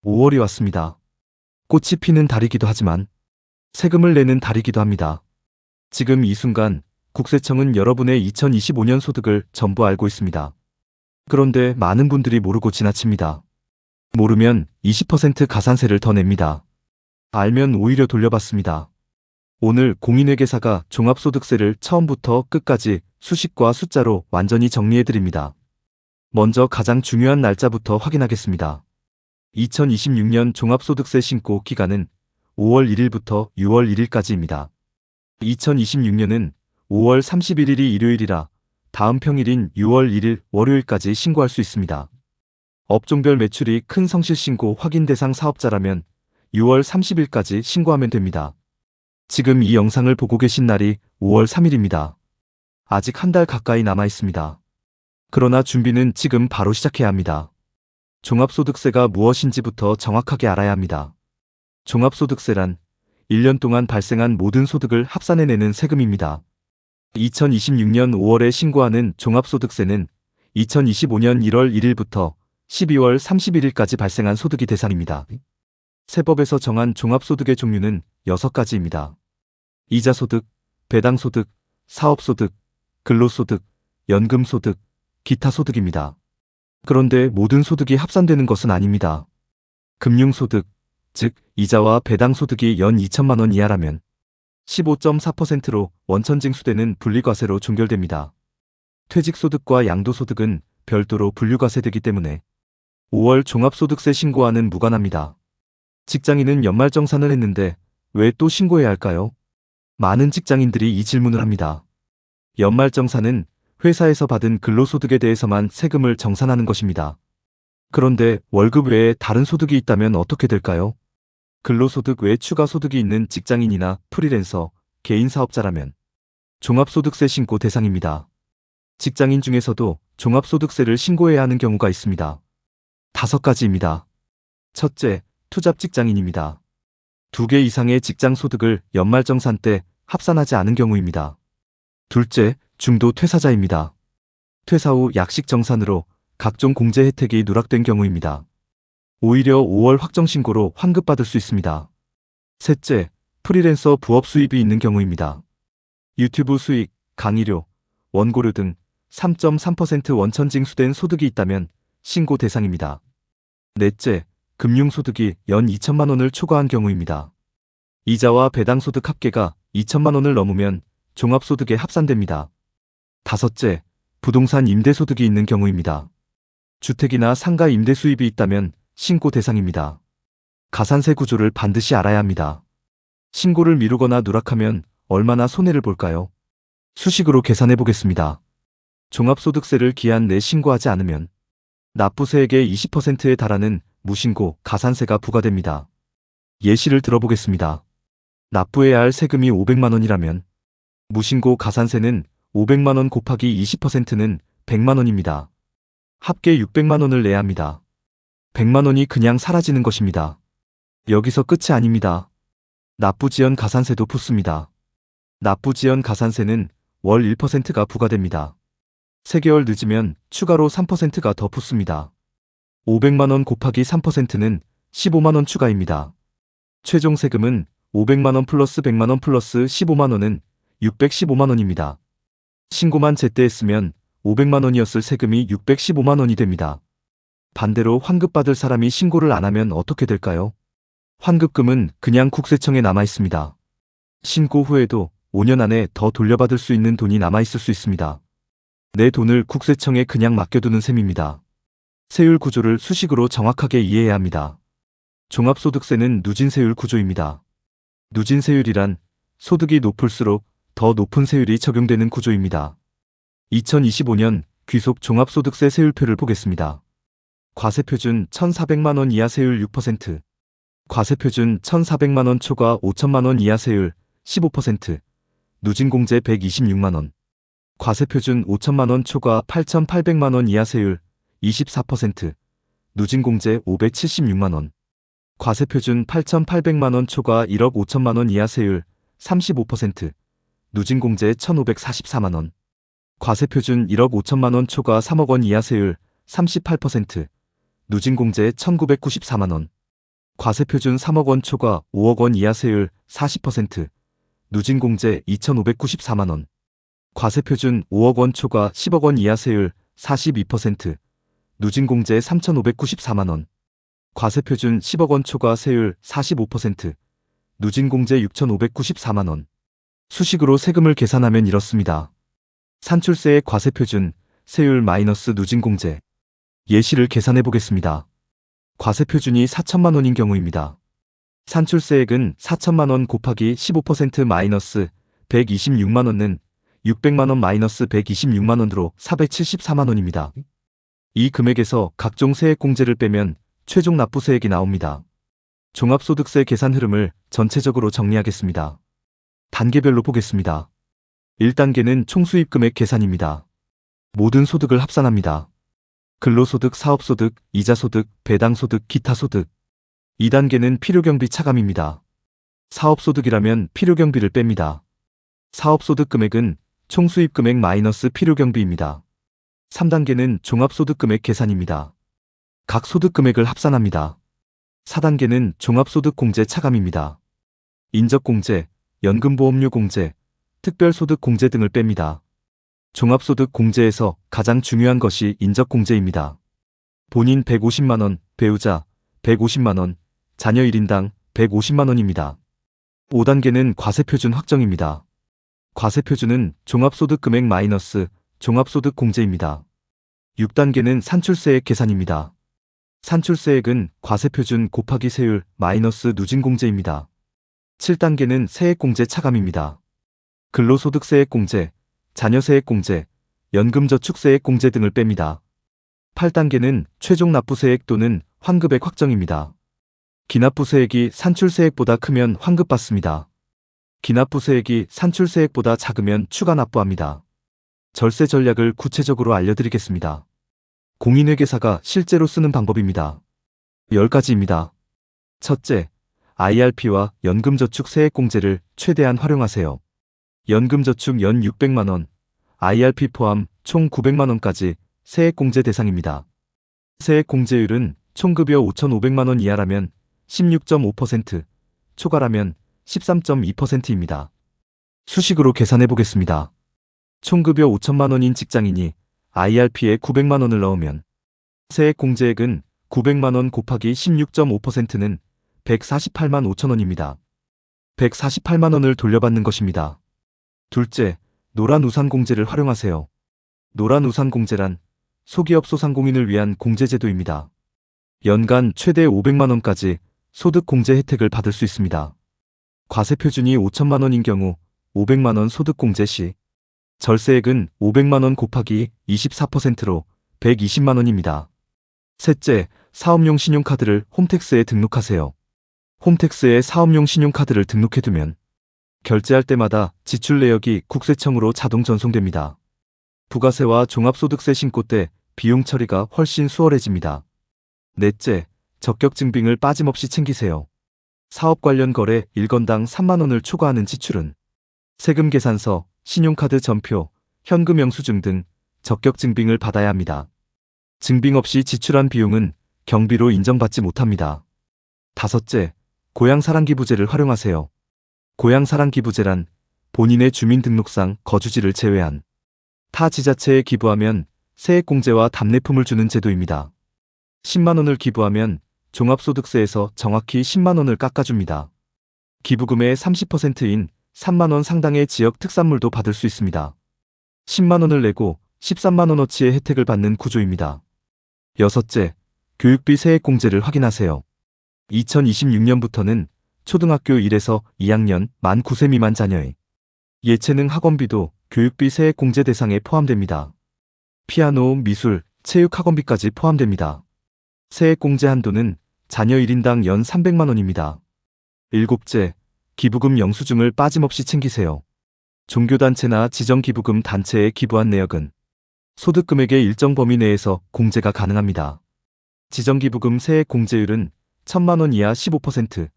5월이 왔습니다. 꽃이 피는 달이기도 하지만 세금을 내는 달이기도 합니다. 지금 이 순간 국세청은 여러분의 2025년 소득을 전부 알고 있습니다. 그런데 많은 분들이 모르고 지나칩니다. 모르면 20% 가산세를 더 냅니다. 알면 오히려 돌려받습니다. 오늘 공인회계사가 종합소득세를 처음부터 끝까지 수식과 숫자로 완전히 정리해드립니다. 먼저 가장 중요한 날짜부터 확인하겠습니다. 2026년 종합소득세 신고 기간은 5월 1일부터 6월 1일까지입니다. 2026년은 5월 31일이 일요일이라 다음 평일인 6월 1일 월요일까지 신고할 수 있습니다. 업종별 매출이 큰 성실신고 확인 대상 사업자라면 6월 30일까지 신고하면 됩니다. 지금 이 영상을 보고 계신 날이 5월 3일입니다. 아직 한 달 가까이 남아 있습니다. 그러나 준비는 지금 바로 시작해야 합니다. 종합소득세가 무엇인지부터 정확하게 알아야 합니다. 종합소득세란 1년 동안 발생한 모든 소득을 합산해내는 세금입니다. 2026년 5월에 신고하는 종합소득세는 2025년 1월 1일부터 12월 31일까지 발생한 소득이 대상입니다. 세법에서 정한 종합소득의 종류는 6가지입니다. 이자소득, 배당소득, 사업소득, 근로소득, 연금소득, 기타소득입니다. 그런데 모든 소득이 합산되는 것은 아닙니다. 금융소득, 즉 이자와 배당소득이 연 2천만 원 이하라면 15.4%로 원천징수되는 분리과세로 종결됩니다. 퇴직소득과 양도소득은 별도로 분류과세되기 때문에 5월 종합소득세 신고와는 무관합니다. 직장인은 연말정산을 했는데 왜 또 신고해야 할까요? 많은 직장인들이 이 질문을 합니다. 연말정산은 회사에서 받은 근로소득에 대해서만 세금을 정산하는 것입니다. 그런데 월급 외에 다른 소득이 있다면 어떻게 될까요? 근로소득 외 추가 소득이 있는 직장인이나 프리랜서, 개인사업자라면 종합소득세 신고 대상입니다. 직장인 중에서도 종합소득세를 신고해야 하는 경우가 있습니다. 5가지입니다. 첫째, 투잡 직장인입니다. 2개 이상의 직장 소득을 연말정산 때 합산하지 않은 경우입니다. 둘째, 중도 퇴사자입니다. 퇴사 후 약식정산으로 각종 공제 혜택이 누락된 경우입니다. 오히려 5월 확정신고로 환급받을 수 있습니다. 셋째, 프리랜서 부업 수입이 있는 경우입니다. 유튜브 수익, 강의료, 원고료 등 3.3% 원천징수된 소득이 있다면 신고 대상입니다. 넷째, 금융소득이 연 2천만 원을 초과한 경우입니다. 이자와 배당소득 합계가 2천만 원을 넘으면 종합소득에 합산됩니다. 다섯째, 부동산 임대소득이 있는 경우입니다. 주택이나 상가 임대 수입이 있다면 신고 대상입니다. 가산세 구조를 반드시 알아야 합니다. 신고를 미루거나 누락하면 얼마나 손해를 볼까요? 수식으로 계산해 보겠습니다. 종합소득세를 기한 내 신고하지 않으면 납부세액의 20%에 달하는 무신고 가산세가 부과됩니다. 예시를 들어보겠습니다. 납부해야 할 세금이 500만 원이라면 무신고 가산세는 500만 원 곱하기 20%는 100만 원입니다. 합계 600만 원을 내야 합니다. 100만 원이 그냥 사라지는 것입니다. 여기서 끝이 아닙니다. 납부지연 가산세도 붙습니다. 납부지연 가산세는 월 1%가 부과됩니다. 3개월 늦으면 추가로 3%가 더 붙습니다. 500만 원 곱하기 3%는 15만 원 추가입니다. 최종 세금은 500만 원 플러스 100만 원 플러스 15만 원은 615만 원입니다. 신고만 제때 했으면 500만 원이었을 세금이 615만 원이 됩니다. 반대로 환급받을 사람이 신고를 안 하면 어떻게 될까요? 환급금은 그냥 국세청에 남아 있습니다. 신고 후에도 5년 안에 더 돌려받을 수 있는 돈이 남아 있을 수 있습니다. 내 돈을 국세청에 그냥 맡겨두는 셈입니다. 세율 구조를 수식으로 정확하게 이해해야 합니다. 종합소득세는 누진세율 구조입니다. 누진세율이란 소득이 높을수록 더 높은 세율이 적용되는 구조입니다. 2025년 귀속 종합소득세 세율표를 보겠습니다. 과세표준 1,400만 원 이하 세율 6%, 과세표준 1,400만 원 초과 5천만 원 이하 세율 15%, 누진공제 126만 원, 과세표준 5천만 원 초과 8,800만 원 이하 세율 24%, 누진공제 576만 원, 과세표준 8,800만 원 초과 1억 5천만 원 이하 세율 35%, 누진공제 1,544만 원, 과세표준 1억 5천만 원 초과 3억 원 이하 세율 38%, 누진공제 1,994만 원, 과세표준 3억 원 초과 5억 원 이하 세율 40%, 누진공제 2,594만 원. 과세표준 5억 원 초과 10억 원 이하 세율 42%, 누진공제 3,594만 원. 과세표준 10억 원 초과 세율 45%, 누진공제 6,594만 원. 수식으로 세금을 계산하면 이렇습니다. 산출세의 과세표준, 세율 마이너스 누진공제. 예시를 계산해 보겠습니다. 과세표준이 4천만 원인 경우입니다. 산출세액은 4천만 원 곱하기 15% 마이너스 126만 원은 600만 원 마이너스 126만 원으로 474만 원입니다. 이 금액에서 각종 세액공제를 빼면 최종 납부세액이 나옵니다. 종합소득세 계산 흐름을 전체적으로 정리하겠습니다. 단계별로 보겠습니다. 1단계는 총수입 금액 계산입니다. 모든 소득을 합산합니다. 근로소득, 사업소득, 이자소득, 배당소득, 기타소득. 2단계는 필요경비 차감입니다. 사업소득이라면 필요경비를 뺍니다. 사업소득 금액은 총수입 금액 마이너스 필요경비입니다. 3단계는 종합소득 금액 계산입니다. 각 소득 금액을 합산합니다. 4단계는 종합소득 공제 차감입니다. 인적공제, 연금보험료 공제, 특별소득 공제 등을 뺍니다. 종합소득 공제에서 가장 중요한 것이 인적공제입니다. 본인 150만 원, 배우자 150만 원, 자녀 1인당 150만 원입니다. 5단계는 과세표준 확정입니다. 과세표준은 종합소득 금액 마이너스 종합소득 공제입니다. 6단계는 산출세액 계산입니다. 산출세액은 과세표준 곱하기 세율 마이너스 누진공제입니다. 7단계는 세액공제 차감입니다. 근로소득세액공제, 자녀세액공제, 연금저축세액공제 등을 뺍니다. 8단계는 최종 납부세액 또는 환급액 확정입니다. 기납부세액이 산출세액보다 크면 환급받습니다. 기납부세액이 산출세액보다 작으면 추가 납부합니다. 절세 전략을 구체적으로 알려드리겠습니다. 공인회계사가 실제로 쓰는 방법입니다. 10가지입니다. 첫째, IRP와 연금저축 세액공제를 최대한 활용하세요. 연금저축 연 600만 원, IRP 포함 총 900만 원까지 세액공제 대상입니다. 세액공제율은 총급여 5,500만 원 이하라면 16.5%, 초과라면 13.2%입니다. 수식으로 계산해 보겠습니다. 총급여 5천만 원인 직장인이 IRP에 900만 원을 넣으면 세액공제액은 900만 원 곱하기 16.5%는 148만 5천 원입니다. 148만 원을 돌려받는 것입니다. 둘째, 노란우산공제를 활용하세요. 노란우산공제란 소기업 소상공인을 위한 공제제도입니다. 연간 최대 500만 원까지 소득공제 혜택을 받을 수 있습니다. 과세표준이 5천만 원인 경우 500만 원 소득공제 시 절세액은 500만 원 곱하기 24%로 120만 원입니다. 셋째, 사업용 신용카드를 홈택스에 등록하세요. 홈택스에 사업용 신용카드를 등록해두면 결제할 때마다 지출 내역이 국세청으로 자동 전송됩니다. 부가세와 종합소득세 신고 때 비용 처리가 훨씬 수월해집니다. 넷째, 적격증빙을 빠짐없이 챙기세요. 사업 관련 거래 1건당 3만 원을 초과하는 지출은 세금계산서, 신용카드 전표, 현금 영수증 등 적격증빙을 받아야 합니다. 증빙 없이 지출한 비용은 경비로 인정받지 못합니다. 다섯째, 고향사랑기부제를 활용하세요. 고향사랑기부제란 본인의 주민등록상 거주지를 제외한 타 지자체에 기부하면 세액공제와 답례품을 주는 제도입니다. 10만 원을 기부하면 종합소득세에서 정확히 10만 원을 깎아줍니다. 기부금의 30%인 3만 원 상당의 지역 특산물도 받을 수 있습니다. 10만 원을 내고 13만 원어치의 혜택을 받는 구조입니다. 여섯째, 교육비 세액공제를 확인하세요. 2026년부터는 초등학교 1에서 2학년 만 9세 미만 자녀의 예체능 학원비도 교육비 세액공제 대상에 포함됩니다. 피아노, 미술, 체육 학원비까지 포함됩니다. 세액공제 한도는 자녀 1인당 연 300만 원입니다. 일곱째, 기부금 영수증을 빠짐없이 챙기세요. 종교단체나 지정기부금 단체에 기부한 내역은 소득금액의 일정 범위 내에서 공제가 가능합니다. 지정기부금 세액 공제율은 1,000만 원 이하 15%,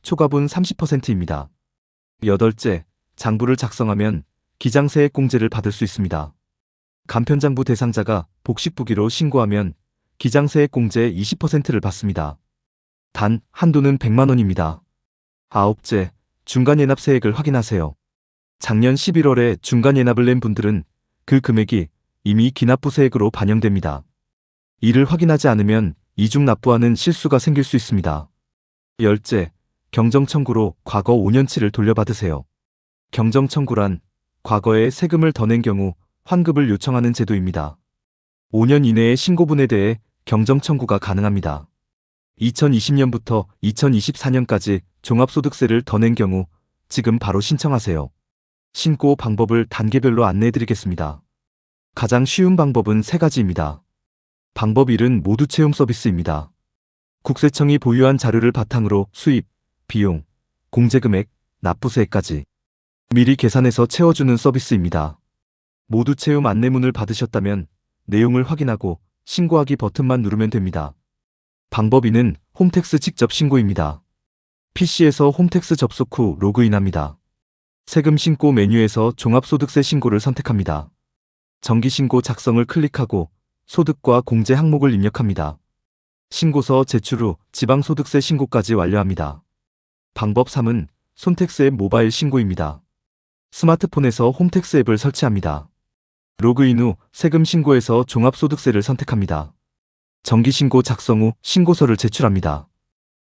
초과분 30%입니다. 여덟째, 장부를 작성하면 기장세액 공제를 받을 수 있습니다. 간편장부 대상자가 복식부기로 신고하면 기장세액 공제 20%를 받습니다. 단 한도는 100만 원입니다. 아홉째, 중간예납 세액을 확인하세요. 작년 11월에 중간예납을 낸 분들은 그 금액이 이미 기납부 세액으로 반영됩니다. 이를 확인하지 않으면 이중 납부하는 실수가 생길 수 있습니다. 열째, 경정 청구로 과거 5년치를 돌려받으세요. 경정 청구란 과거에 세금을 더 낸 경우 환급을 요청하는 제도입니다. 5년 이내의 신고분에 대해 경정 청구가 가능합니다. 2020년부터 2024년까지 종합소득세를 더 낸 경우 지금 바로 신청하세요. 신고 방법을 단계별로 안내해드리겠습니다. 가장 쉬운 방법은 3가지입니다. 방법 1은 모두 채용 서비스입니다. 국세청이 보유한 자료를 바탕으로 수입, 비용, 공제금액, 납부세액까지 미리 계산해서 채워주는 서비스입니다. 모두 채용 안내문을 받으셨다면 내용을 확인하고 신고하기 버튼만 누르면 됩니다. 방법 2는 홈택스 직접 신고입니다. PC에서 홈택스 접속 후 로그인합니다. 세금 신고 메뉴에서 종합소득세 신고를 선택합니다. 정기신고 작성을 클릭하고 소득과 공제 항목을 입력합니다. 신고서 제출 후 지방소득세 신고까지 완료합니다. 방법 3은 손택스 앱 모바일 신고입니다. 스마트폰에서 홈택스 앱을 설치합니다. 로그인 후 세금 신고에서 종합소득세를 선택합니다. 정기신고 작성 후 신고서를 제출합니다.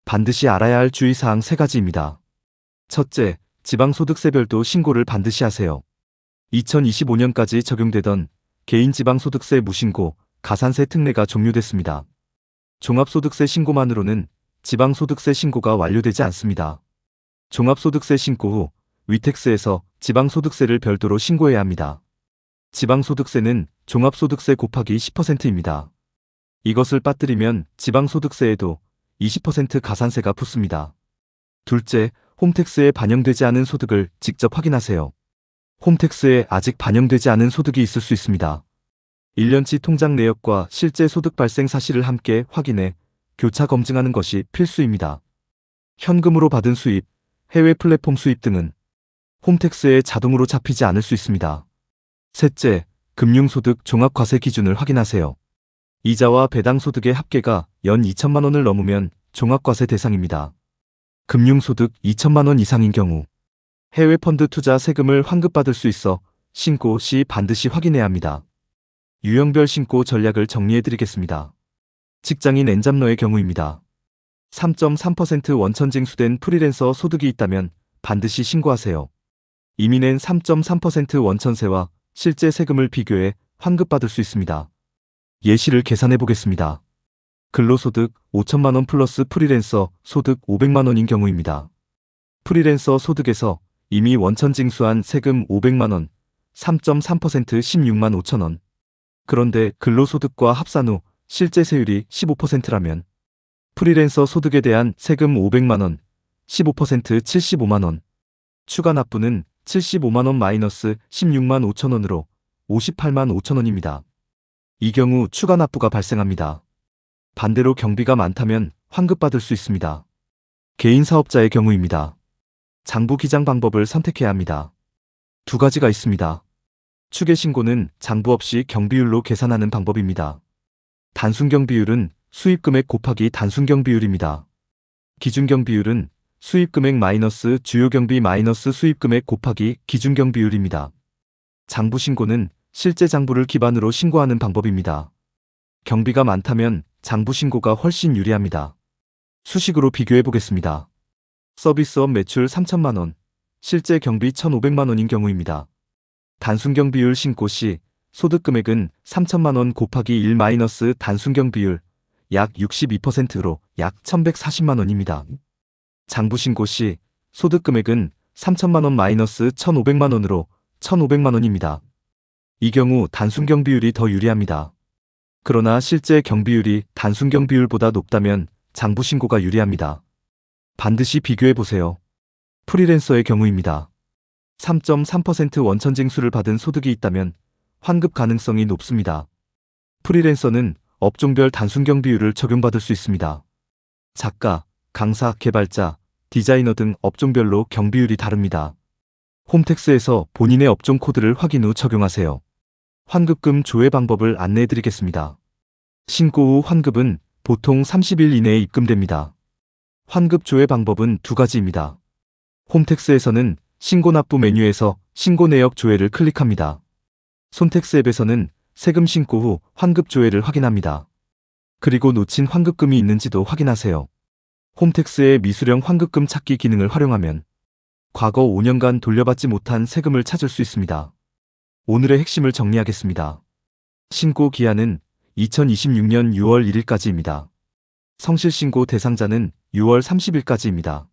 반드시 알아야 할 주의사항 3가지입니다. 첫째, 지방소득세별도 신고를 반드시 하세요. 2025년까지 적용되던 개인지방소득세 무신고, 가산세 특례가 종료됐습니다. 종합소득세 신고만으로는 지방소득세 신고가 완료되지 않습니다. 종합소득세 신고 후 위택스에서 지방소득세를 별도로 신고해야 합니다. 지방소득세는 종합소득세 곱하기 10%입니다. 이것을 빠뜨리면 지방소득세에도 20% 가산세가 붙습니다. 둘째, 홈택스에 반영되지 않은 소득을 직접 확인하세요. 홈택스에 아직 반영되지 않은 소득이 있을 수 있습니다. 1년치 통장 내역과 실제 소득 발생 사실을 함께 확인해 교차 검증하는 것이 필수입니다. 현금으로 받은 수입, 해외 플랫폼 수입 등은 홈택스에 자동으로 잡히지 않을 수 있습니다. 셋째, 금융소득 종합과세 기준을 확인하세요. 이자와 배당 소득의 합계가 연 2천만 원을 넘으면 종합과세 대상입니다. 금융소득 2천만 원 이상인 경우 해외 펀드 투자 세금을 환급받을 수 있어 신고 시 반드시 확인해야 합니다. 유형별 신고 전략을 정리해드리겠습니다. 직장인 엔잡러의 경우입니다. 3.3% 원천 징수된 프리랜서 소득이 있다면 반드시 신고하세요. 이미 낸 3.3% 원천세와 실제 세금을 비교해 환급받을 수 있습니다. 예시를 계산해 보겠습니다. 근로소득 5천만 원 플러스 프리랜서 소득 500만 원인 경우입니다. 프리랜서 소득에서 이미 원천 징수한 세금 500만 원, 3.3% 16만 5천 원. 그런데 근로소득과 합산 후 실제 세율이 15%라면 프리랜서 소득에 대한 세금 500만 원, 15% 75만 원. 추가 납부는 75만 원 마이너스 16만 5천 원으로 58만 5천 원입니다. 이 경우 추가 납부가 발생합니다. 반대로 경비가 많다면 환급받을 수 있습니다. 개인 사업자의 경우입니다. 장부 기장 방법을 선택해야 합니다. 2가지가 있습니다. 추계 신고는 장부 없이 경비율로 계산하는 방법입니다. 단순경비율은 수입금액 곱하기 단순경비율입니다. 기준경비율은 수입금액 마이너스 주요경비 마이너스 수입금액 곱하기 기준경비율입니다. 장부신고는 실제 장부를 기반으로 신고하는 방법입니다. 경비가 많다면 장부신고가 훨씬 유리합니다. 수식으로 비교해 보겠습니다. 서비스업 매출 3천만 원, 실제 경비 1,500만 원인 경우입니다. 단순경비율 신고 시 소득금액은 3천만 원 곱하기 1 마이너스 단순경비율 약 62%로 약 1,140만 원입니다. 장부신고 시 소득금액은 3천만 원 마이너스 1,500만 원으로 1,500만 원입니다. 이 경우 단순경비율이 더 유리합니다. 그러나 실제 경비율이 단순경비율보다 높다면 장부신고가 유리합니다. 반드시 비교해보세요. 프리랜서의 경우입니다. 3.3% 원천징수를 받은 소득이 있다면 환급 가능성이 높습니다. 프리랜서는 업종별 단순경비율을 적용받을 수 있습니다. 작가, 강사, 개발자, 디자이너 등 업종별로 경비율이 다릅니다. 홈택스에서 본인의 업종 코드를 확인 후 적용하세요. 환급금 조회 방법을 안내해드리겠습니다. 신고 후 환급은 보통 30일 이내에 입금됩니다. 환급 조회 방법은 두 가지입니다. 홈택스에서는 신고 납부 메뉴에서 신고 내역 조회를 클릭합니다. 손택스 앱에서는 세금 신고 후 환급 조회를 확인합니다. 그리고 놓친 환급금이 있는지도 확인하세요. 홈택스의 미수령 환급금 찾기 기능을 활용하면 과거 5년간 돌려받지 못한 세금을 찾을 수 있습니다. 오늘의 핵심을 정리하겠습니다. 신고 기한은 2026년 6월 1일까지입니다. 성실신고 대상자는 6월 30일까지입니다.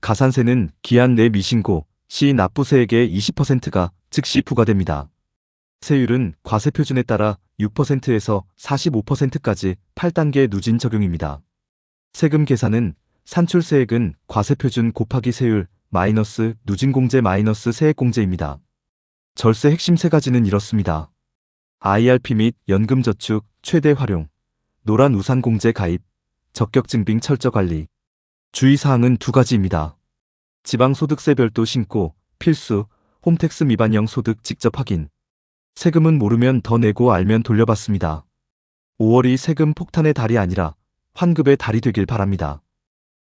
가산세는 기한 내 미신고 시 납부세액의 20%가 즉시 부과됩니다. 세율은 과세표준에 따라 6%에서 45%까지 8단계 누진 적용입니다. 세금 계산은 산출세액은 과세표준 곱하기 세율 마이너스 누진공제 마이너스 세액공제입니다. 절세 핵심 세 가지는 이렇습니다. IRP 및 연금저축 최대 활용, 노란 우산공제 가입, 적격증빙 철저 관리. 주의사항은 두 가지입니다. 지방소득세 별도 신고, 필수, 홈택스 미반영 소득 직접 확인. 세금은 모르면 더 내고 알면 돌려받습니다. 5월이 세금 폭탄의 달이 아니라 환급의 달이 되길 바랍니다.